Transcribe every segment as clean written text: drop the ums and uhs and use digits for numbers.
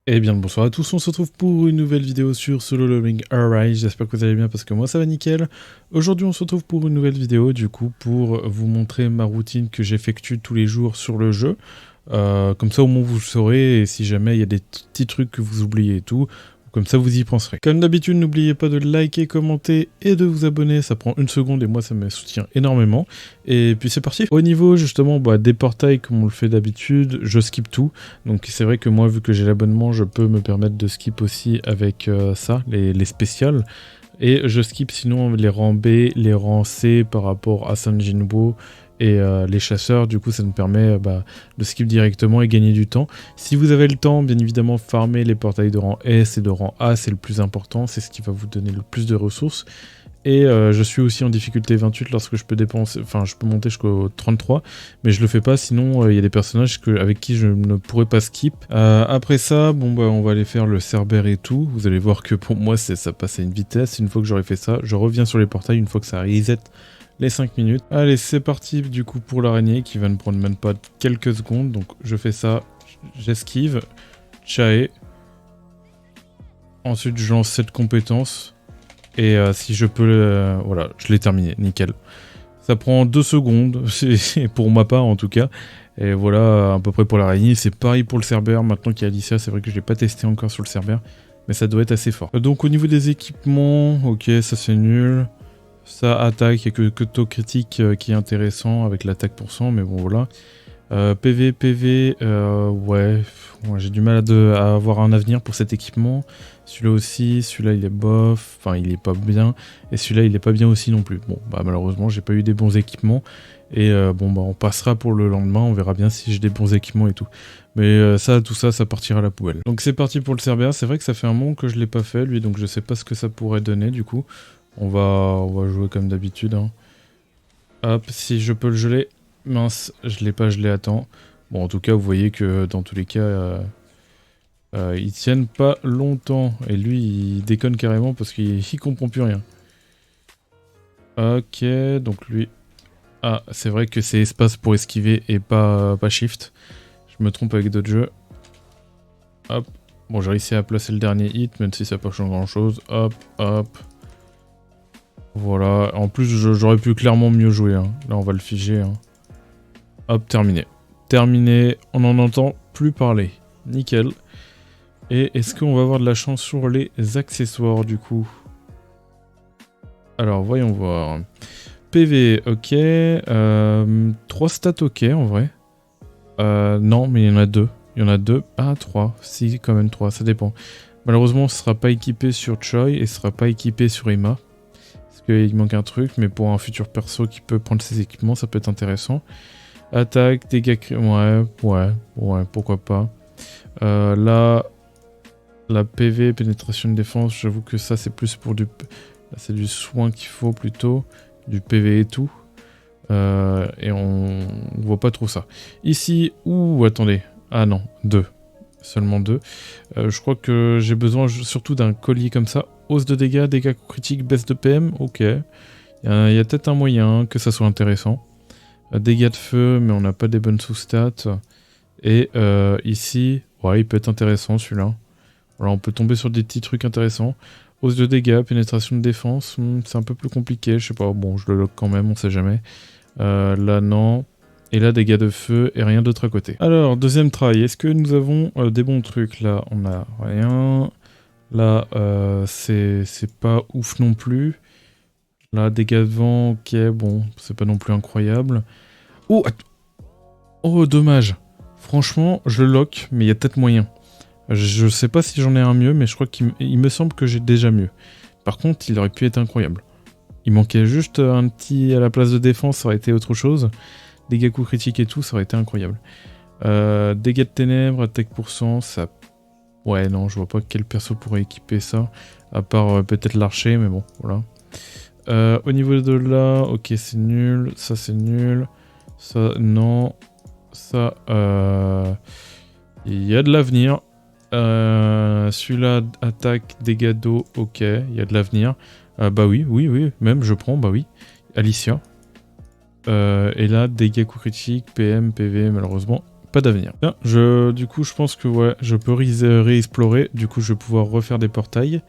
Eh bien bonsoir à tous, on se retrouve pour une nouvelle vidéo sur Solo Leveling Arise, j'espère que vous allez bien parce que moi ça va nickel. Aujourd'hui on se retrouve pour une nouvelle vidéo du coup pour vous montrer ma routine que j'effectue tous les jours sur le jeu. Comme ça au moins vous le saurez et si jamais il y a des petits trucs que vous oubliez et tout, comme ça vous y penserez. Comme d'habitude n'oubliez pas de liker, commenter et de vous abonner, ça prend une seconde et moi ça me soutient énormément. Et puis c'est parti. Au niveau justement des portails comme on le fait d'habitude, je skip tout. Donc c'est vrai que moi vu que j'ai l'abonnement je peux me permettre de skip aussi avec ça, les spéciales. Et je skip sinon les rangs B, les rangs C par rapport à San Jinbo et les chasseurs, du coup ça me permet de skip directement et gagner du temps. Si vous avez le temps, bien évidemment, farmer les portails de rang S et de rang A, c'est le plus important, c'est ce qui va vous donner le plus de ressources. Et je suis aussi en difficulté 28 lorsque je peux dépenser, enfin je peux monter jusqu'au 33, mais je le fais pas, sinon il y a des personnages avec qui je ne pourrais pas skip. Après ça, on va aller faire le Cerbère et tout. Vous allez voir que pour moi ça passe à une vitesse. Une fois que j'aurai fait ça, je reviens sur les portails une fois que ça reset les 5 minutes. Allez, c'est parti du coup pour l'araignée qui va me prendre même pas quelques secondes. Donc je fais ça, j'esquive, Chae. Ensuite je lance cette compétence. Et si je peux, voilà, je l'ai terminé, nickel. Ça prend 2 secondes, c'est pour ma part en tout cas. Et voilà, à peu près pour l'araignée, c'est pareil pour le Cerbère. Maintenant qu'il y a Alicia, c'est vrai que je l'ai pas testé encore sur le Cerbère, mais ça doit être assez fort. Donc au niveau des équipements, ok, ça c'est nul. Ça attaque, il n'y a que taux critique qui est intéressant avec l'attaque pour 100, mais bon voilà. PV, ouais, j'ai du mal à avoir un avenir pour cet équipement. Celui-là aussi, celui-là il est bof, enfin il est pas bien, et celui-là il est pas bien aussi non plus. Bon, malheureusement j'ai pas eu des bons équipements, et on passera pour le lendemain, on verra bien si j'ai des bons équipements et tout. Mais tout ça, ça partira à la poubelle. Donc c'est parti pour le Cerbère, c'est vrai que ça fait un moment que je l'ai pas fait lui, donc je sais pas ce que ça pourrait donner du coup. On va jouer comme d'habitude. Hein. Hop, si je peux le geler. Mince, je l'ai pas gelé à temps. Bon, en tout cas, vous voyez que dans tous les cas, ils tiennent pas longtemps. Et lui, il déconne carrément parce qu'il comprend plus rien. Ok, donc lui... Ah, c'est vrai que c'est espace pour esquiver et pas shift. Je me trompe avec d'autres jeux. Hop. Bon, j'ai réussi à placer le dernier hit, même si ça n'a pas changé grand-chose. Hop, hop. Voilà. En plus, j'aurais pu clairement mieux jouer. Hein. Là, on va le figer. Hein. Hop, terminé. Terminé, on n'en entend plus parler. Nickel. Et est-ce qu'on va avoir de la chance sur les accessoires du coup? Alors, voyons voir. PV, ok. 3 stats, ok en vrai. Non, mais il y en a 2. Il y en a 2. Ah, 3. Si, quand même 3, ça dépend. Malheureusement, ce sera pas équipé sur Choi et ce sera pas équipé sur Emma. Parce qu'il manque un truc, mais pour un futur perso qui peut prendre ses équipements, ça peut être intéressant. Attaque, dégâts... Ouais, pourquoi pas. Là, la PV, pénétration de défense, j'avoue que ça, c'est plus pour du... Là, c'est du soin qu'il faut plutôt. Du PV et tout. Et on voit pas trop ça. Ici, attendez. Ah non, 2. Seulement 2. Je crois que j'ai besoin surtout d'un collier comme ça. Hausse de dégâts critiques, baisse de PM. Ok. Il y a peut-être un moyen que ça soit intéressant. Dégâts de feu, mais on n'a pas des bonnes sous-stats. Et ici, ouais, il peut être intéressant celui-là. Voilà, on peut tomber sur des petits trucs intéressants. Hausse de dégâts, pénétration de défense, c'est un peu plus compliqué, je sais pas. Bon, je le lock quand même, on sait jamais. Là, non. Et là, dégâts de feu et rien d'autre à côté. Alors, deuxième try, est-ce que nous avons des bons trucs? Là, on a rien. Là, c'est pas ouf non plus. Là, dégâts de vent, ok, bon, c'est pas non plus incroyable. Oh, oh, dommage. Franchement, je le lock, mais il y a peut-être moyen. Je sais pas si j'en ai un mieux, mais je crois qu'il me semble que j'ai déjà mieux. Par contre, il aurait pu être incroyable. Il manquait juste un petit à la place de défense, ça aurait été autre chose. Dégâts coups critiques et tout, ça aurait été incroyable. Dégâts de ténèbres, attaque pour 100, ça... Ouais, non, je vois pas quel perso pourrait équiper ça. À part peut-être l'archer, mais bon, voilà. Au niveau de là, ok, c'est nul. Ça, c'est nul. Ça, non. Ça, il y a de l'avenir. Celui-là, attaque, dégâts d'eau, ok, il y a de l'avenir. Bah oui, même je prends, bah oui. Alicia. Et là, dégâts coups critiques, PM, PV, malheureusement, pas d'avenir. Bien, du coup, je pense que ouais, je peux réexplorer. Du coup, je vais pouvoir refaire des portails.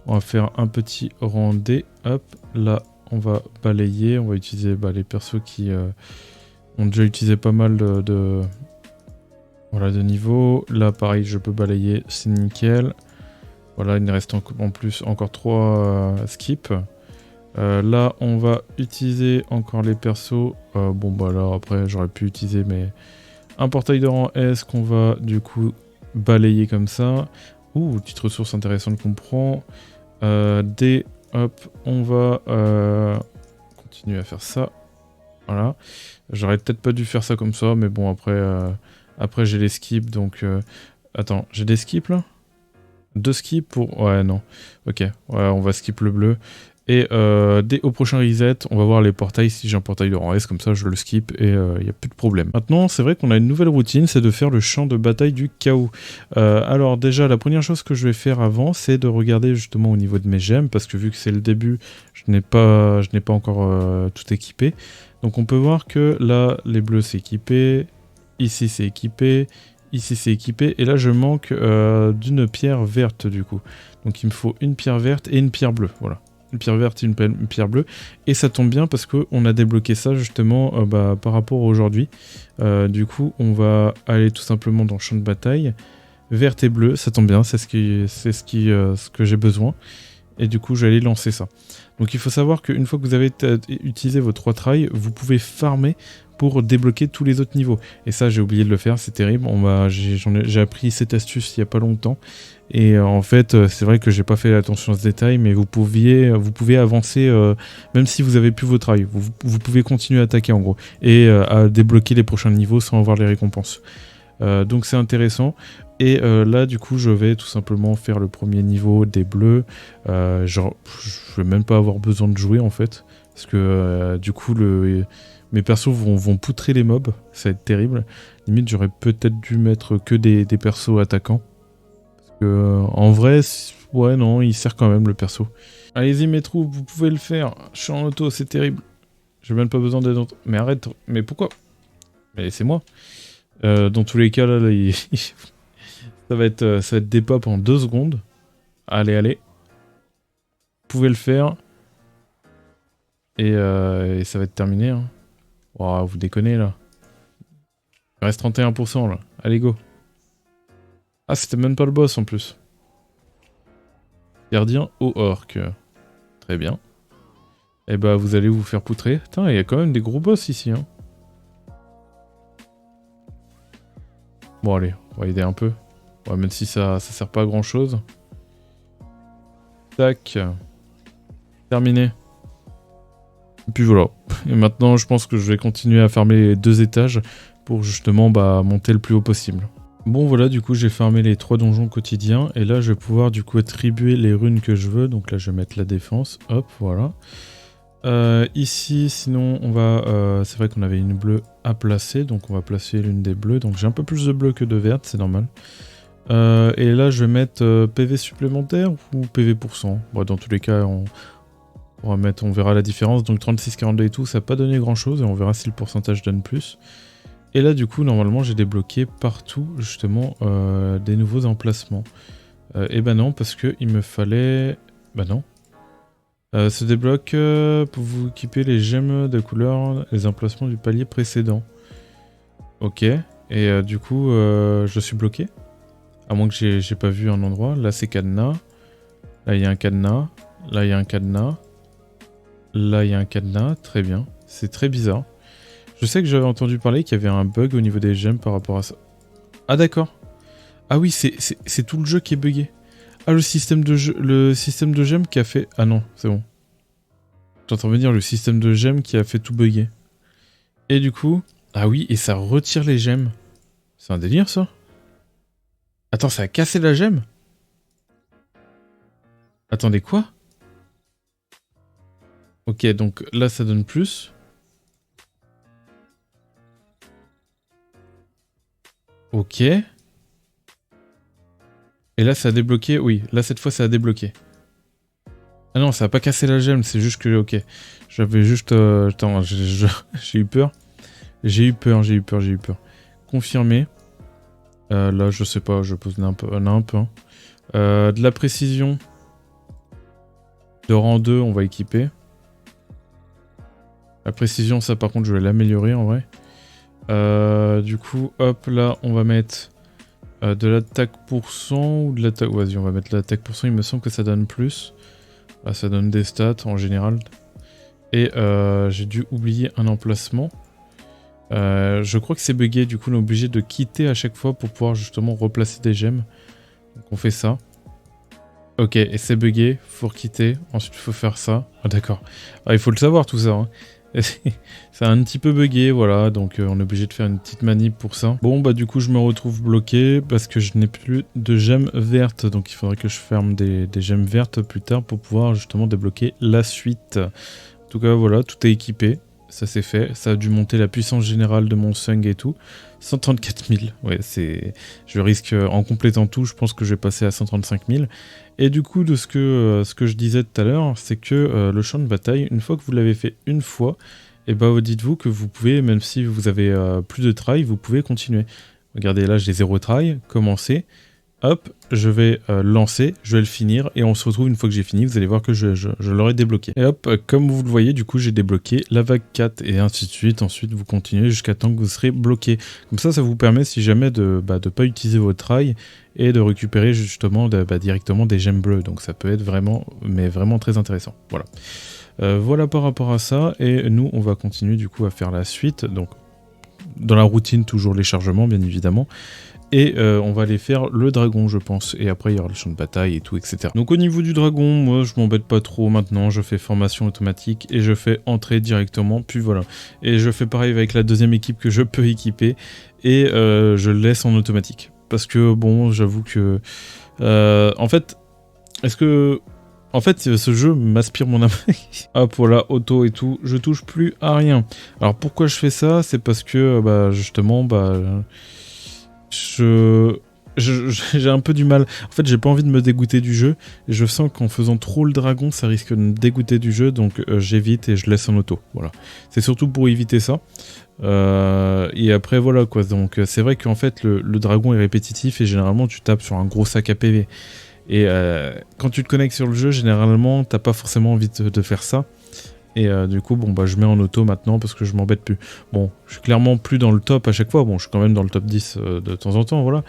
On va faire un petit rang D. Hop, là, on va balayer. On va utiliser les persos qui ont déjà utilisé pas mal voilà, de niveau. Là, pareil, je peux balayer. C'est nickel. Voilà, il me reste en plus encore 3 skips. Là, on va utiliser encore les persos. Bon, bah là, après, j'aurais pu utiliser un portail de rang S qu'on va, du coup, balayer comme ça. Ouh, petite ressource intéressante qu'on prend. D, hop, on va continuer à faire ça. Voilà. J'aurais peut-être pas dû faire ça comme ça, mais bon, après j'ai les skips, donc... Attends, j'ai des skips, là ? 2 skips pour... Ouais, non. Ok, ouais, on va skip le bleu. Et dès au prochain reset, on va voir les portails. Si j'ai un portail de rang S, comme ça, je le skip et il n'y a plus de problème. Maintenant, c'est vrai qu'on a une nouvelle routine, c'est de faire le champ de bataille du chaos. Alors déjà, la première chose que je vais faire avant, c'est de regarder justement au niveau de mes gemmes, parce que vu que c'est le début, je n'ai pas encore tout équipé. Donc on peut voir que là, les bleus, c'est équipé. Ici, c'est équipé. Ici, c'est équipé. Et là, je manque d'une pierre verte, du coup. Donc il me faut une pierre verte et une pierre bleue, voilà. Une pierre verte et une pierre bleue. Et ça tombe bien parce qu'on a débloqué ça justement par rapport à aujourd'hui. Du coup, on va aller tout simplement dans le champ de bataille. Verte et bleue, ça tombe bien, c'est ce que j'ai besoin. Et du coup, j'allais lancer ça. Donc il faut savoir qu'une fois que vous avez utilisé vos 3 trails, vous pouvez farmer pour débloquer tous les autres niveaux. Et ça, j'ai oublié de le faire, c'est terrible. J'ai appris cette astuce il n'y a pas longtemps. Et en fait, c'est vrai que j'ai pas fait attention à ce détail, mais vous pouvez avancer, même si vous avez plus vos trails. Vous pouvez continuer à attaquer en gros. Et à débloquer les prochains niveaux sans avoir les récompenses. Donc c'est intéressant. Et là, du coup, je vais tout simplement faire le premier niveau des bleus. Je vais même pas avoir besoin de jouer en fait. Parce que du coup, mes persos vont poutrer les mobs. Ça va être terrible. Limite, j'aurais peut-être dû mettre que des persos attaquants. Parce que en vrai, ouais, non, il sert quand même le perso. Allez-y, mes troupes, vous pouvez le faire. Je suis en auto, c'est terrible. J'ai même pas besoin d'être... Mais arrête, mais pourquoi? Mais laissez-moi. Dans tous les cas, là ça va être des pop en 2 secondes. Allez, allez. Vous pouvez le faire. Et ça va être terminé. Hein. Wow, vous déconnez, là. Il reste 31%, là. Allez, go. Ah, c'était même pas le boss, en plus. Gardien au orc. Très bien. Et bah, vous allez vous faire poutrer. Putain, il y a quand même des gros boss, ici, hein. Bon, allez, on va aider un peu. Ouais, même si ça sert pas à grand chose. Tac. Terminé. Et puis voilà. Et maintenant, je pense que je vais continuer à farmer les 2 étages pour justement monter le plus haut possible. Bon voilà, du coup j'ai farmé les 3 donjons quotidiens et là je vais pouvoir du coup attribuer les runes que je veux. Donc là je vais mettre la défense, hop, voilà. Ici, sinon, on va... c'est vrai qu'on avait une bleue à placer, donc on va placer l'une des bleues. Donc j'ai un peu plus de bleu que de verte, c'est normal. Et là, je vais mettre PV supplémentaire ou PV %. Bon, dans tous les cas, on verra la différence. Donc 36, 42 et tout, ça n'a pas donné grand-chose. Et on verra si le pourcentage donne plus. Et là, du coup, normalement, j'ai débloqué partout, justement, des nouveaux emplacements. Et ben non, parce qu'il me fallait... Bah non. Se débloque pour vous équiper les gemmes de couleur, les emplacements du palier précédent. Ok. Et du coup, je suis bloqué. À moins que j'ai pas vu un endroit. Là, c'est cadenas. Là, il y a un cadenas. Là, il y a un cadenas. Là, il y a un cadenas. Très bien. C'est très bizarre. Je sais que j'avais entendu parler qu'il y avait un bug au niveau des gemmes par rapport à ça. Ah, d'accord. Ah oui, c'est tout le jeu qui est buggé. Ah, le système de gemmes qui a fait... Ah non, c'est bon. J'entends venir le système de gemmes qui a fait tout bugger. Et du coup... Ah oui, et ça retire les gemmes. C'est un délire, ça. Attends, ça a cassé la gemme? Attendez, quoi? Ok, donc là, ça donne plus. Ok. Et là, ça a débloqué. Oui, là, cette fois, ça a débloqué. Ah non, ça a pas cassé la gemme, c'est juste que... Ok. J'avais juste... Attends, j'ai eu peur. J'ai eu peur. confirmé. Là, je sais pas, je pose un peu. Hein. De la précision. De rang 2, on va équiper. La précision, ça par contre, je vais l'améliorer en vrai. Du coup, hop, là, on va mettre de l'attaque % ou de l'attaque... Vas-y, on va mettre de l'attaque %, il me semble que ça donne plus. Là, ça donne des stats en général. Et j'ai dû oublier un emplacement. Je crois que c'est bugué, du coup on est obligé de quitter à chaque fois pour pouvoir justement replacer des gemmes. Donc on fait ça. Ok, et c'est bugué, faut quitter, ensuite il faut faire ça. Ah d'accord. Ah, il faut le savoir tout ça. Hein. C'est un petit peu bugué, voilà, donc on est obligé de faire une petite manip pour ça. Bon bah du coup je me retrouve bloqué parce que je n'ai plus de gemmes vertes, donc il faudrait que je ferme des gemmes vertes plus tard pour pouvoir justement débloquer la suite. En tout cas voilà, tout est équipé. Ça c'est fait, ça a dû monter la puissance générale de mon Sung et tout. 134 000, ouais, c'est... Je risque, en complétant tout, je pense que je vais passer à 135 000. Et du coup, de ce que je disais tout à l'heure, c'est que le champ de bataille, une fois que vous l'avez fait une fois, et bah dites-vous que vous pouvez, même si vous avez plus de try, vous pouvez continuer. Regardez, là j'ai 0 try, commencer. Hop, je vais lancer, je vais le finir, et on se retrouve une fois que j'ai fini, vous allez voir que je l'aurai débloqué. Et hop, comme vous le voyez, du coup j'ai débloqué la vague 4, et ainsi de suite, ensuite vous continuez jusqu'à temps que vous serez bloqué. Comme ça vous permet, si jamais, de pas utiliser votre rail, et de récupérer justement directement des gemmes bleues, donc ça peut être vraiment, mais vraiment très intéressant, voilà. Voilà par rapport à ça, et nous on va continuer du coup à faire la suite, donc dans la routine toujours les chargements bien évidemment. Et on va aller faire le dragon, je pense. Et après, il y aura le champ de bataille et tout, etc. Donc au niveau du dragon, moi, je m'embête pas trop maintenant. Je fais formation automatique et je fais entrer directement. Puis voilà. Et je fais pareil avec la deuxième équipe que je peux équiper. Et je le laisse en automatique. Parce que, bon, j'avoue que... en fait, ce jeu m'aspire mon âme. Hop, voilà, auto et tout. Je touche plus à rien. Alors pourquoi je fais ça? C'est parce que, justement, j'ai un peu du mal. En fait, j'ai pas envie de me dégoûter du jeu. Et je sens qu'en faisant trop le dragon, ça risque de me dégoûter du jeu. Donc j'évite et je laisse en auto. Voilà. C'est surtout pour éviter ça. Et après, voilà quoi. Donc c'est vrai qu'en fait, le dragon est répétitif et généralement, tu tapes sur un gros sac à PV. Et quand tu te connectes sur le jeu, généralement, t'as pas forcément envie de faire ça. Et du coup, je mets en auto maintenant parce que je m'embête plus. Bon, je suis clairement plus dans le top à chaque fois. Bon, je suis quand même dans le top 10 de temps en temps, voilà.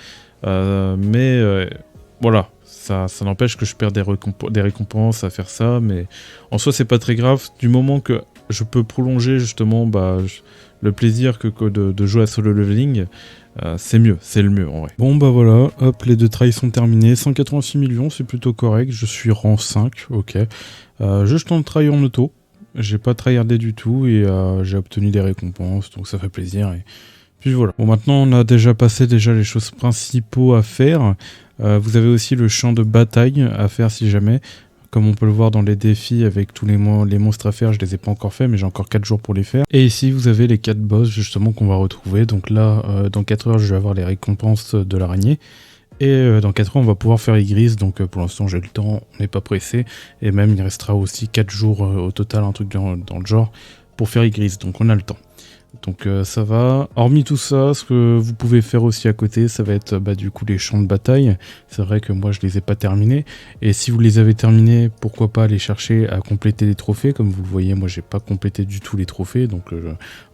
Voilà, ça n'empêche que je perds des récompenses à faire ça. Mais en soi, c'est pas très grave. Du moment que je peux prolonger justement le plaisir que de jouer à solo leveling, c'est mieux, c'est le mieux en vrai. Bon voilà, hop, les 2 tries sont terminés. 186 millions, c'est plutôt correct. Je suis rang 5, ok. Je tente try en auto. J'ai pas tryhardé du tout et j'ai obtenu des récompenses, donc ça fait plaisir. Et puis voilà. Bon, maintenant on a déjà passé les choses principaux à faire. Vous avez aussi le champ de bataille à faire si jamais. Comme on peut le voir dans les défis avec tous les monstres à faire, je les ai pas encore fait, mais j'ai encore 4 jours pour les faire. Et ici vous avez les 4 boss justement qu'on va retrouver. Donc là, dans 4 heures, je vais avoir les récompenses de l'araignée. Et dans 4 ans, on va pouvoir faire Igris, donc pour l'instant j'ai le temps, on n'est pas pressé. Et même il restera aussi 4 jours au total, un truc dans le genre, pour faire Igris, donc on a le temps. Donc ça va. Hormis tout ça, ce que vous pouvez faire aussi à côté, ça va être du coup les champs de bataille. C'est vrai que moi je les ai pas terminés. Et si vous les avez terminés, pourquoi pas aller chercher à compléter les trophées. Comme vous le voyez, moi j'ai pas complété du tout les trophées. Donc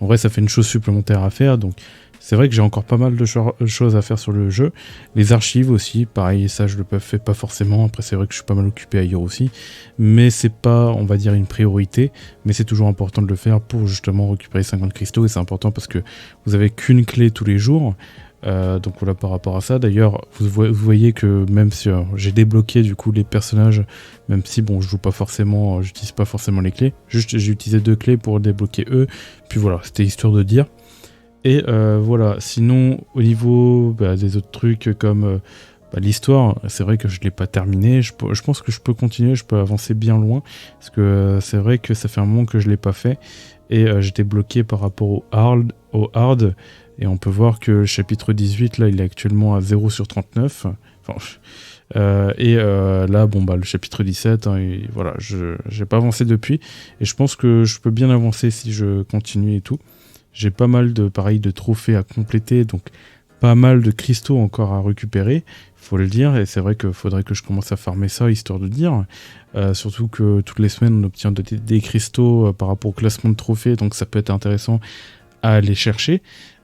en vrai ça fait une chose supplémentaire à faire. Donc c'est vrai que j'ai encore pas mal de choses à faire sur le jeu. Les archives aussi, pareil, ça je le fais pas forcément. Après c'est vrai que je suis pas mal occupé ailleurs aussi. Mais c'est pas, on va dire, une priorité. Mais c'est toujours important de le faire pour justement récupérer 50 cristaux. Et c'est important parce que vous avez qu'une clé tous les jours. Donc voilà par rapport à ça. D'ailleurs, vous voyez que même si j'ai débloqué du coup les personnages, même si bon je joue pas forcément, j'utilise pas forcément les clés. Juste j'ai utilisé 2 clés pour débloquer eux. Puis voilà, c'était histoire de dire. Et voilà, sinon au niveau des autres trucs comme l'histoire, c'est vrai que je ne l'ai pas terminé. Je pense que je peux continuer, je peux avancer bien loin. Parce que c'est vrai que ça fait un moment que je ne l'ai pas fait. Et j'étais bloqué par rapport au hard. Et on peut voir que le chapitre 18, là, il est actuellement à 0 sur 39. Enfin, là, le chapitre 17, et voilà, je n'ai pas avancé depuis. Et je pense que je peux bien avancer si je continue et tout. J'ai pas mal de trophées à compléter, donc pas mal de cristaux encore à récupérer, faut le dire, et c'est vrai qu'il faudrait que je commence à farmer ça, histoire de dire. Surtout que toutes les semaines, on obtient des cristaux par rapport au classement de trophées, donc ça peut être intéressant à aller chercher.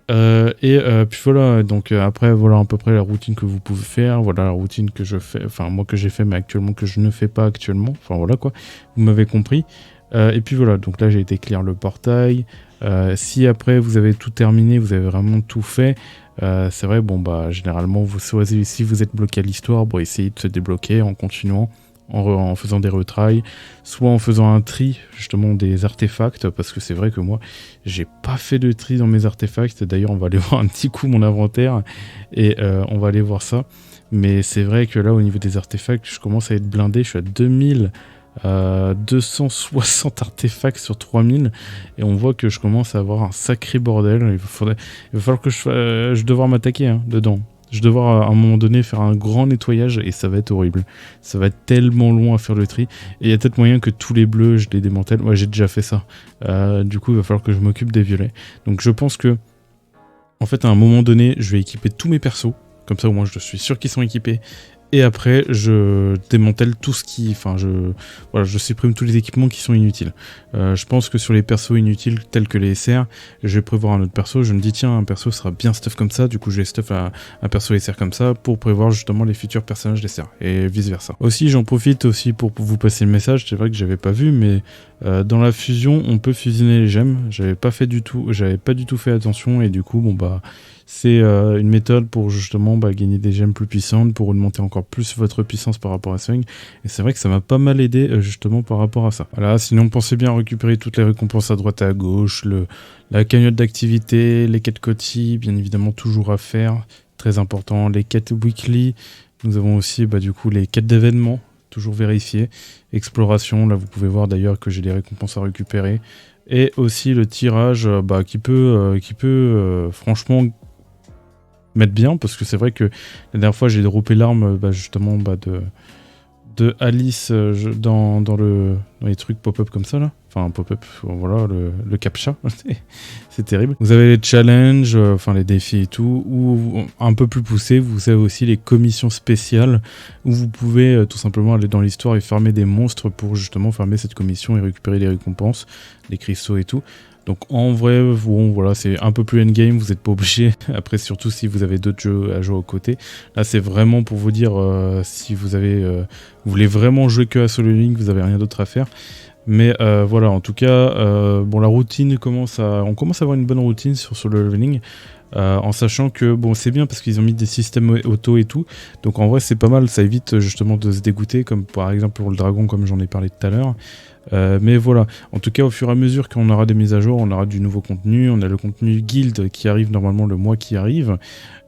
Puis voilà, donc après, voilà à peu près la routine que vous pouvez faire, voilà la routine que je fais, enfin moi que j'ai fait, mais actuellement que je ne fais pas actuellement, enfin voilà quoi, vous m'avez compris. Et puis voilà, donc là j'ai été clear le portail. Si après vous avez tout terminé, vous avez vraiment tout fait, c'est vrai, bon bah généralement si vous êtes bloqué à l'histoire, bon essayez de se débloquer en continuant, en faisant des retries, soit en faisant un tri justement des artefacts, parce que c'est vrai que moi j'ai pas fait de tri dans mes artefacts. D'ailleurs on va aller voir un petit coup mon inventaire et on va aller voir ça. Mais c'est vrai que là au niveau des artefacts, je commence à être blindé, je suis à 2260 artefacts sur 3000 et on voit que je commence à avoir un sacré bordel. Il va falloir que je vais devoir m'attaquer dedans. Je vais devoir à un moment donné faire un grand nettoyage et ça va être horrible. Ça va être tellement long à faire le tri. Et il y a peut-être moyen que tous les bleus, je les démantèle. Ouais, j'ai déjà fait ça. Du coup, il va falloir que je m'occupe des violets. Donc je pense que, en fait, à un moment donné, je vais équiper tous mes persos. Comme ça, au moins, je suis sûr qu'ils sont équipés. Et après, je démantèle tout ce qui... Enfin, je supprime tous les équipements qui sont inutiles. Je pense que sur les persos inutiles, tels que les SR, je vais prévoir un autre perso. Je me dis, tiens, un perso sera bien stuff comme ça. Du coup, je vais stuff un perso SR comme ça pour prévoir justement les futurs personnages SR. Et vice-versa. Aussi, j'en profite aussi pour vous passer le message. C'est vrai que j'avais pas vu, mais dans la fusion, on peut fusionner les gemmes. J'avais pas du tout fait attention. Et du coup, bon bah... C'est une méthode pour justement gagner des gemmes plus puissantes, pour augmenter encore plus votre puissance par rapport à Swing. Et c'est vrai que ça m'a pas mal aidé justement par rapport à ça. Voilà, sinon pensez bien à récupérer toutes les récompenses à droite et à gauche, la cagnotte d'activité, les quêtes Coty, bien évidemment toujours à faire, très important, les quêtes weekly. Nous avons aussi du coup les quêtes d'événements, toujours vérifier. Exploration, là vous pouvez voir d'ailleurs que j'ai des récompenses à récupérer. Et aussi le tirage qui peut franchement mettre bien, parce que c'est vrai que la dernière fois j'ai droppé l'arme justement de Alice dans les trucs pop-up comme ça là. Enfin pop-up, voilà, le captcha. C'est terrible. Vous avez les challenges, enfin les défis et tout, ou un peu plus poussé, vous avez aussi les commissions spéciales, où vous pouvez tout simplement aller dans l'histoire et farmer des monstres pour justement farmer cette commission et récupérer les récompenses, les cristaux et tout. Donc en vrai, bon, voilà, c'est un peu plus endgame, vous n'êtes pas obligé. Après, surtout si vous avez d'autres jeux à jouer aux côtés. Là, c'est vraiment pour vous dire si vous voulez vraiment jouer que à Solo Link, vous n'avez rien d'autre à faire. Mais voilà, en tout cas, bon, la routine on commence à avoir une bonne routine sur Solo Leveling. En sachant que bon, c'est bien parce qu'ils ont mis des systèmes auto et tout, donc en vrai c'est pas mal, ça évite justement de se dégoûter, comme par exemple pour le dragon comme j'en ai parlé tout à l'heure. Mais voilà, en tout cas au fur et à mesure qu'on aura des mises à jour, on aura du nouveau contenu, on a le contenu guild qui arrive normalement le mois qui arrive,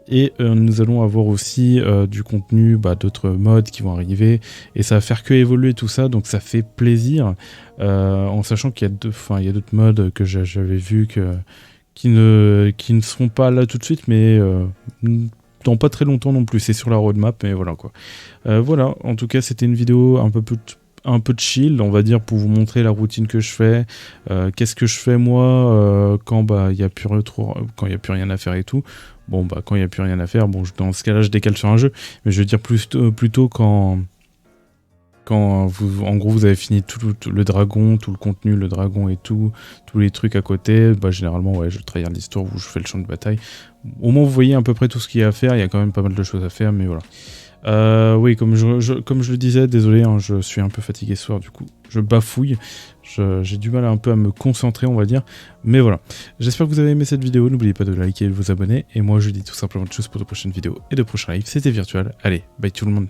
et nous allons avoir aussi du contenu, d'autres mods qui vont arriver, et ça va faire que évoluer tout ça, donc ça fait plaisir, en sachant qu'il y a d'autres mods que j'avais vu qui ne seront pas là tout de suite, mais dans pas très longtemps non plus, c'est sur la roadmap, mais voilà quoi. Voilà, en tout cas c'était une vidéo un peu de chill, on va dire, pour vous montrer la routine que je fais, qu'est-ce que je fais moi quand il n'y a plus rien à faire et tout. Bon quand il n'y a plus rien à faire, bon dans ce cas-là je décale sur un jeu, mais je veux dire plutôt quand en gros vous avez fini tout le dragon, tout le contenu, le dragon et tous les trucs à côté, généralement ouais, je tryhard l'histoire où je fais le champ de bataille. Au moins vous voyez à peu près tout ce qu'il y a à faire, il y a quand même pas mal de choses à faire, mais voilà. Oui, comme je le disais, désolé, je suis un peu fatigué ce soir, du coup je bafouille, j'ai du mal un peu à me concentrer, on va dire, mais voilà. J'espère que vous avez aimé cette vidéo, n'oubliez pas de liker et de vous abonner, et moi je dis tout simplement de choses pour de prochaines vidéos et de prochains lives. C'était Virtual, allez, bye tout le monde.